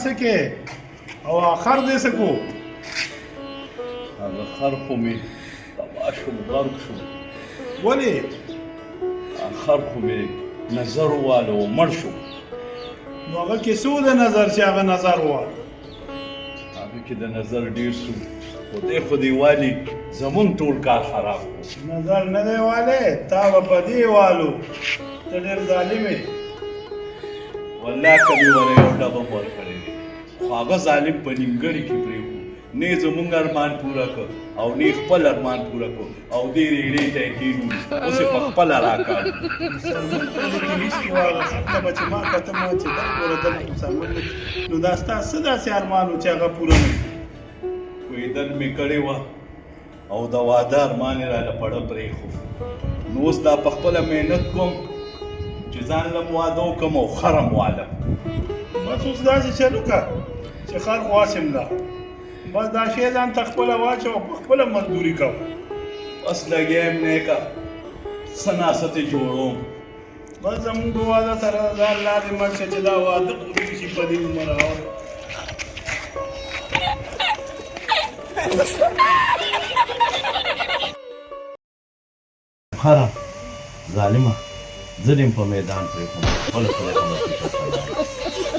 څه کې او اخر دې څه کو هغه خر خو مې تباه شوم غرق شوم ولې خر خو مې نظر واله و مړ شو نو هغه کې څه د نظر چې هغه نظر وواله هغه کې د نظر ډېر سو خو دې والي زمون ټول کار خراب کړو نظر نه دی والی تا به په دې والو ته ډېر ظالم یې والله که مې وره یو ډبه ورکړی دی خو هغه ظالم په نیمګړي کې پرېښود نه یې زمونږ ارمان پوره کړ او نه یې خپل ارمان پوره کړ او دې ریړۍ ته یې کېنولو اوس یې په خپله راکاږو چې ما کته ما چې دا ګوره دلته مسلمان نو دا ستا څه داسې ارمان و چې هغه پوره نه کویدن مې کړې وه او د واده ارمان یې راله پړه پرېښود نو اوس دا په خپله محنت کوم چې ځان له م واده وکړم او خر هم والم بس اوس داسې چل وکړه چې خر خواسم ده بس دا شی ځان ته خپله واچوه او په خپله مزدوري کوه بس لګیا یم نیکه څه ناستې جوړوم بس زمونږ په واده سره دا الله دې مړ شه چې دا واده قبول شي په دې عمر خره ظالمه زه دې په میدان پرېښودم خپله خدای خبر چې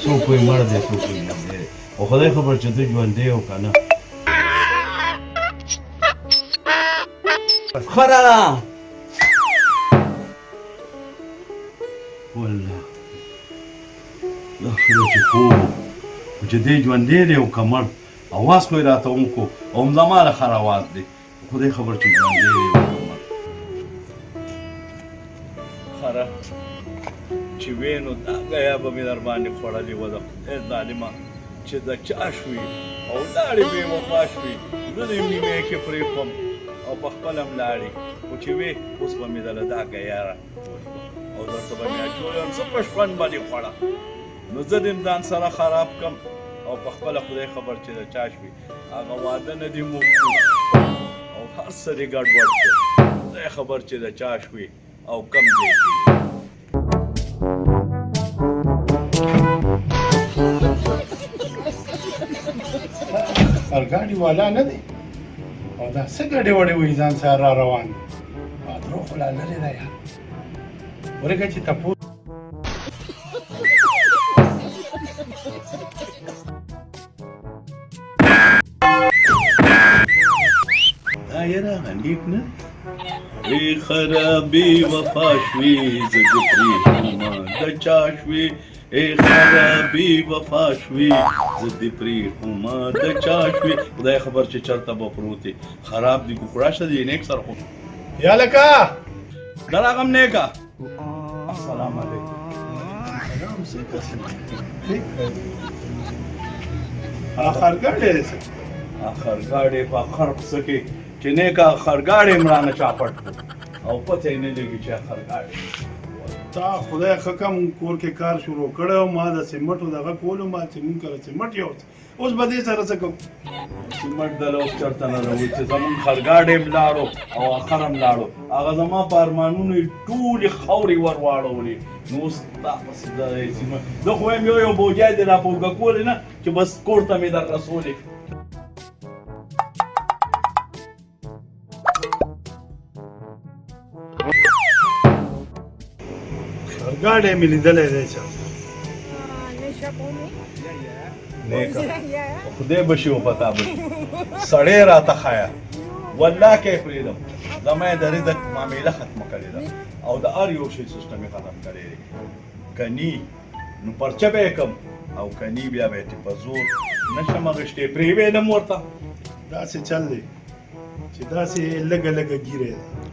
څوک وایي مړ دی څوک وایي ژوندی دی خو خدای خبر چې ته ژوندی یې او که نه خره والله دا خره چې خوب خو چې دی ژوندی دی او که مړ اواز خو یې راته وکړو او همزما د خر اواز دی خدای خبر چې ژوندی دی او که مړ خره چې وې نو دا ګیا به مې در باندې خوړلې وه د خدای ظالمه چې د چا شوي او لاړې بې وفا شوي زه دې نیمې کې پرېښوم او په خپله هم لاړې خو چې وې اوس به مې دله دا ګیا راټولې او درته به مې اچولې وم څه په شپن به دې خوړه نو زه دې ځان سره خراب کړم او په خپله خدای خبر چې د چا شوي هغه واده نه دې موږ او هر څه دې ګډوډ کړ خدای خبر چې د چا شوي او کم ځای کې ګاډي والا نه دی او دا څه ګډې وډې وایي ځان سره را روان دی بادرو خو لا لرې ده یار ورېږه چې تپوس دا یې راغه نیک نه ای خرابې وفا شوې زه دې پرېښومه د چا شوې ای خرابې وفا شوې زه دې پرېښومه د چا شوې خدای خبر چې چېرته به پروت دی خراب دي کوکړه شه دی نیک سره خو یا لکه دا راغم نیکه السلام علیکم آخرګاډی دی څه آخرګاډی په آخر پسه کې چې نیکه آخرګاډی هم رانه چاپټ کړو او پته یې نه لګي چې آخرګاډی تا خدای ښه کم کور کې کار شروع کړی او ما د سیمټو دغه کولو ما چې مونږ کله سیمټ یوځ اوس به دې سره څه کوم سیمټ دله اوس چېرته نه راوړي چې زمونږ خرګاډی هم لاړو او اخر هم لاړو هغه زما په ارمانونو یې ټولې خاورې ور واړولې نو اوس دا پسې د سیمټ زه خو وایم یو بوجای دې را په اوږه کولې نه چې بس کور ته مې در رسولې خرګاډی مې لیدلی دی چې نیکه خدای به شي وپتا به سړی راته ښایه والله کې یې پرېږدم زما یې د رزق معامله ختمه کړې ده او د هر یو شي سیسټم یې ختم کړی دی که نی نو پرچه به یې کړم او که نی بیا به یې په زور نشم اخیستی پرېږدم ورته داسې چل دی چې داسې لږه لږه ګیرې دی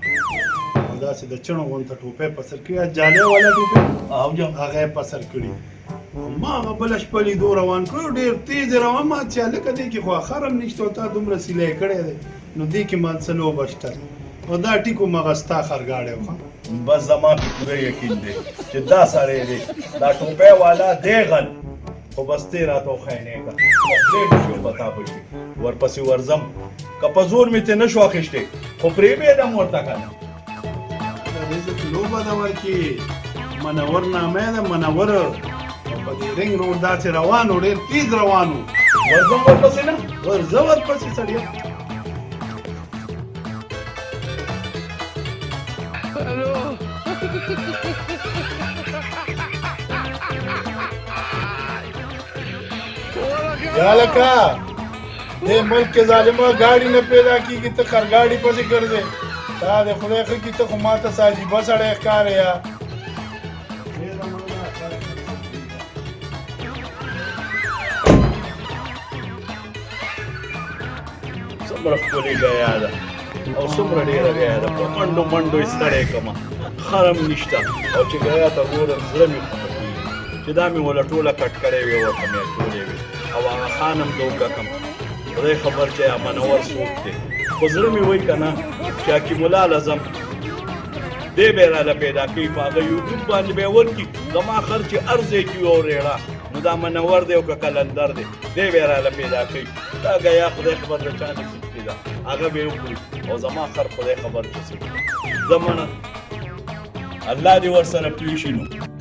او داسې د چڼو غونته ټوپۍ په سر کړي جالۍ والا ټوپۍ او جو هغه یې په سر کړي ما هغه بله شپه لیدو روان کړو ډېر تېز یې روان ما چې هلکه دې کې خو اخر هم نشته او تا دومره سیلی کړی دی نو دې کې ما څه لوبه شته او دا ټیکو مغه ستا خرګاډی وخه بس زما پې پوره یقین دی چې دا سړی دی دا ټوپۍ والا دی غل خو بس تی راته وښیې نیکه خدای به شي پتا به شي ورپسې ورځم که په زور مې ترې نه شو اخیستی خو پرېږدم ورته که نه رزق لوبه ده ورکې منور نامه ده منور په په دې رنګ روډ داسې روان و ډېر تیز روان و ورځم ورپسې نه ورځه ورپسې سړیه یا لکه دې ملک کې ظالمه ګاډي نه پیدا کېږي ته خرګاډي پسې ګرځې تا د خدای ښه کړي ته خو ما ته څه عجیبه سړی ښکارې یا څومره ښکلې ګیا ده او څومره ډېره ګیا ده په منډو منډو یې ستړی کړمه خرم نشته او چې ګیا ته ګورم زړه مې خوښه کېږي چې دا مې وله ټوله کټ کړې وې ورته مې اچولې وې او هغه خان هم دوکه کړم خدای خبر چې منور څوک دی خو زړه مې وایي که نه چې حکیم الله لازم دی به یې راله پیدا کوي په هغه یوټیوب باندې به یې ورکړي زما خر چې هر ځای کې وي او ریړه نو دا منور دی او که کلندر دی دی به یې راله پیدا کوي دا ګیا خدای خبر د چا نصیب کړې ده هغه به یې وخوري او زما خر خدای خبر چې څه زه منه الله دې ورسره پوه شي نو